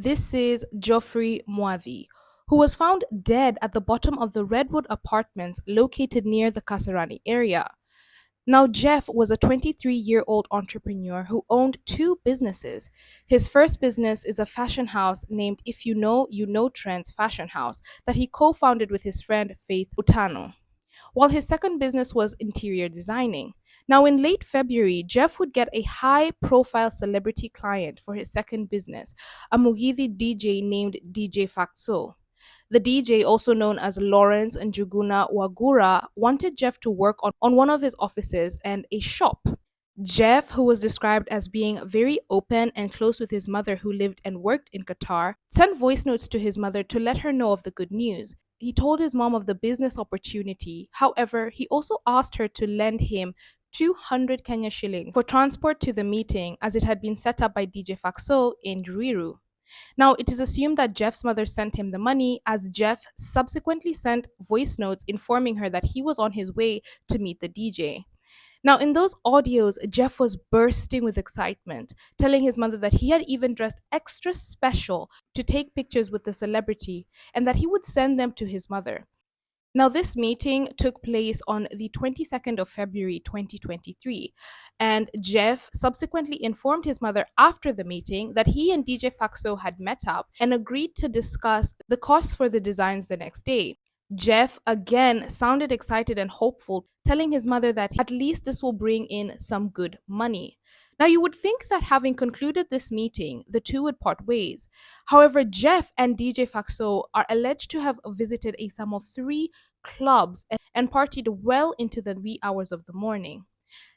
This is Geoffrey Mwathi, who was found dead at the bottom of the Redwood Apartments located near the Kasarani area. Now, Jeff was a 23-year-old entrepreneur who owned two businesses. His first business is a fashion house named If You Know, You Know Trends Fashion House that he co founded with his friend Faith Utano, while his second business was interior designing. Now, in late February, Jeff would get a high profile celebrity client for his second business, a Mugithi DJ named DJ Factso. The DJ, also known as Lawrence Njuguna Wagura, wanted Jeff to work on one of his offices and a shop. Jeff, who was described as being very open and close with his mother who lived and worked in Qatar, sent voice notes to his mother to let her know of the good news. He told his mom of the business opportunity. However, he also asked her to lend him 200 Kenya shillings for transport to the meeting as it had been set up by DJ Faxo in Ruiru. Now, it is assumed that Jeff's mother sent him the money, as Jeff subsequently sent voice notes informing her that he was on his way to meet the DJ. Now, in those audios, Jeff was bursting with excitement, telling his mother that he had even dressed extra special to take pictures with the celebrity and that he would send them to his mother. Now, this meeting took place on the 22nd of February 2023, and Jeff subsequently informed his mother after the meeting that he and DJ Faxo had met up and agreed to discuss the costs for the designs the next day. Jeff again sounded excited and hopeful, telling his mother that at least this will bring in some good money. Now, you would think that having concluded this meeting, the two would part ways. However, Jeff and DJ Faxo are alleged to have visited a sum of three clubs and partied well into the wee hours of the morning.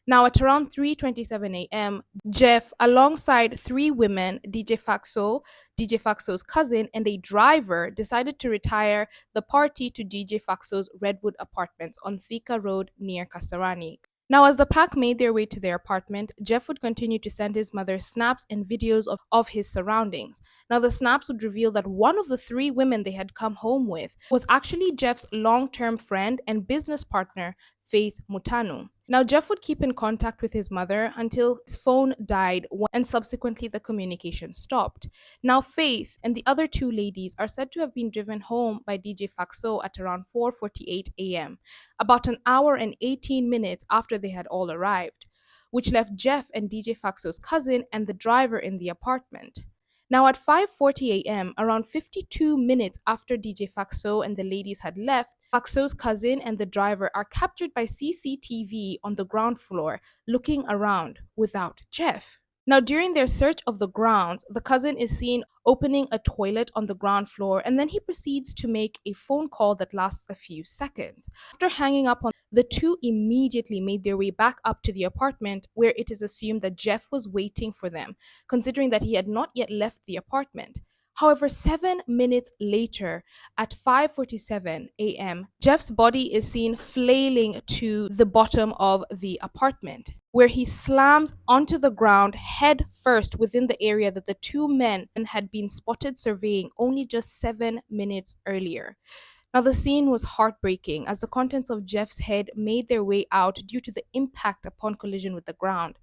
Now, at around 3:27 a.m., Jeff, alongside three women, DJ Faxo, DJ Faxo's cousin, and a driver, decided to retire the party to DJ Faxo's Redwood apartments on Thika Road near Kasarani. Now, as the pack made their way to their apartment, Jeff would continue to send his mother snaps and videos of his surroundings. Now, the snaps would reveal that one of the three women they had come home with was actually Jeff's long term friend and business partner, Faith Mutanu. Now, Jeff would keep in contact with his mother until his phone died and subsequently the communication stopped. Now, Faith and the other two ladies are said to have been driven home by DJ Faxo at around 4:48 a.m., about an hour and 18 minutes after they had all arrived, which left Jeff and DJ Faxo's cousin and the driver in the apartment. Now, at 5:40 a.m., around 52 minutes after DJ Faxo and the ladies had left, Faxo's cousin and the driver are captured by CCTV on the ground floor, looking around without Jeff. Now, during their search of the grounds, the cousin is seen opening a toilet on the ground floor and then he proceeds to make a phone call that lasts a few seconds. After hanging up on the two immediately made their way back up to the apartment where it is assumed that Jeff was waiting for them, considering that he had not yet left the apartment. However, 7 minutes later, at 5:47 a.m., Jeff's body is seen flailing to the bottom of the apartment, where he slams onto the ground head first within the area that the two men had been spotted surveying only just 7 minutes earlier. Now, the scene was heartbreaking as the contents of Jeff's head made their way out due to the impact upon collision with the ground.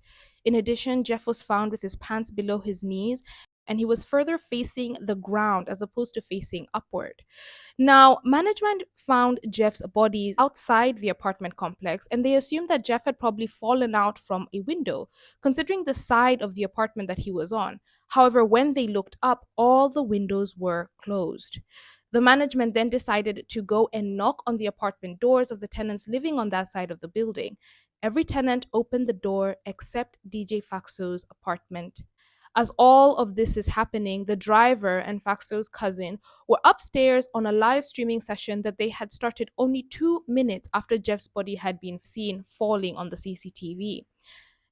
In addition, Jeff was found with his pants below his knees and he was further facing the ground as opposed to facing upward. Now, management found Jeff's body outside the apartment complex and they assumed that Jeff had probably fallen out from a window, considering the side of the apartment that he was on. However, when they looked up, all the windows were closed. The management then decided to go and knock on the apartment doors of the tenants living on that side of the building. Every tenant opened the door except DJ Faxo's apartment. As all of this is happening, the driver and Faxo's cousin were upstairs on a live streaming session that they had started only 2 minutes after Jeff's body had been seen falling on the CCTV.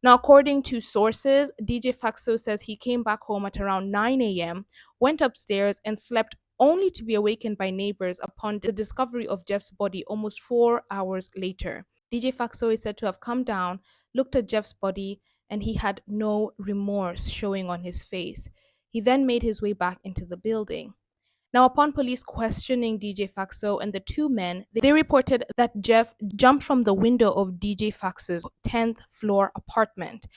Now, according to sources, DJ Faxo says he came back home at around 9 a.m., went upstairs, and slept only to be awakened by neighbors upon the discovery of Jeff's body almost 4 hours later. DJ Faxo is said to have come down, looked at Jeff's body, and he had no remorse showing on his face. He then made his way back into the building. Now, upon police questioning DJ Faxo and the two men, they reported that Jeff jumped from the window of DJ Faxo's 10th floor apartment.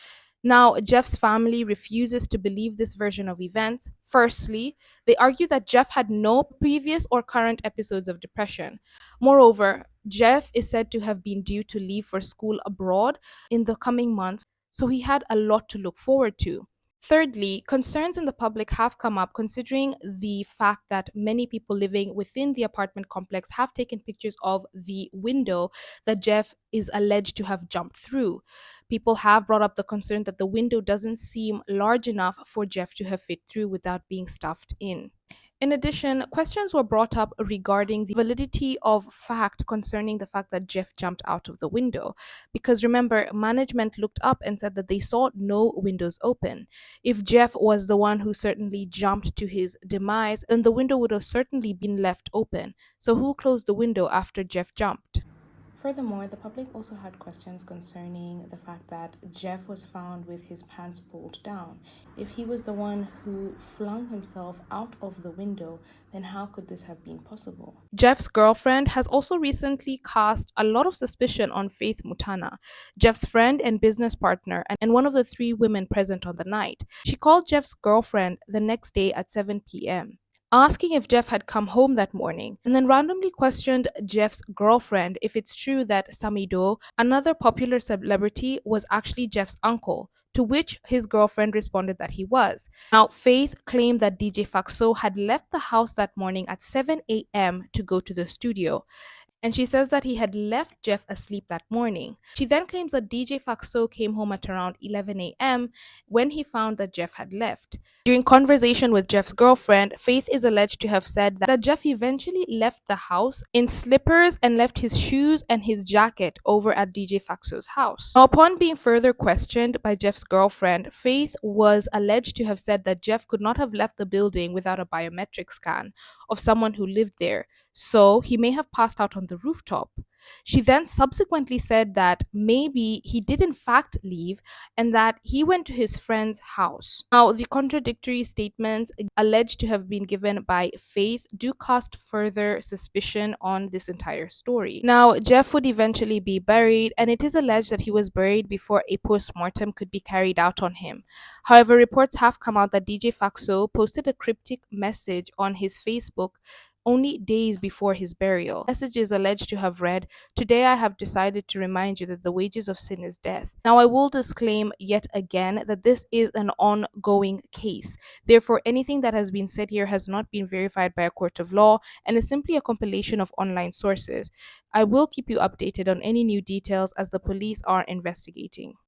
Now, Jeff's family refuses to believe this version of events. Firstly, they argue that Jeff had no previous or current episodes of depression. Moreover, Jeff is said to have been due to leave for school abroad in the coming months, so he had a lot to look forward to. Thirdly, concerns in the public have come up considering the fact that many people living within the apartment complex have taken pictures of the window that Jeff is alleged to have jumped through. People have brought up the concern that the window doesn't seem large enough for Jeff to have fit through without being stuffed in. In addition, questions were brought up regarding the validity of fact concerning the fact that Jeff jumped out of the window. Because remember, management looked up and said that they saw no windows open. If Jeff was the one who certainly jumped to his demise, then the window would have certainly been left open. So, who closed the window after Jeff jumped? Furthermore, the public also had questions concerning the fact that Jeff was found with his pants pulled down. If he was the one who flung himself out of the window, then how could this have been possible? Jeff's girlfriend has also recently cast a lot of suspicion on Faith Mutana, Jeff's friend and business partner, and one of the three women present on the night. She called Jeff's girlfriend the next day at 7 p.m. asking if Jeff had come home that morning, and then randomly questioned Jeff's girlfriend if it's true that Samido, another popular celebrity, was actually Jeff's uncle. To which his girlfriend responded that he was. Now, Faith claimed that DJ Faxo had left the house that morning at 7 a.m. to go to the studio, and she says that he had left Jeff asleep that morning. She then claims that DJ Faxo came home at around 11 a.m. when he found that Jeff had left. During conversation with Jeff's girlfriend, Faith is alleged to have said that Jeff eventually left the house in slippers and left his shoes and his jacket over at DJ Faxo's house. Now, upon being further questioned by Jeff's girlfriend, Faith was alleged to have said that Jeff could not have left the building without a biometric scan of someone who lived there, so he may have passed out on the rooftop. She then subsequently said that maybe he did in fact leave and that he went to his friend's house. Now, the contradictory statements alleged to have been given by Faith do cast further suspicion on this entire story. Now, Jeff would eventually be buried, and it is alleged that he was buried before a post mortem could be carried out on him. However, reports have come out that DJ Faxo posted a cryptic message on his Facebook only days before his burial. The message is alleged to have read, "Today I have decided to remind you that the wages of sin is death." Now, I will disclaim yet again that this is an ongoing case. Therefore, anything that has been said here has not been verified by a court of law and is simply a compilation of online sources. I will keep you updated on any new details as the police are investigating.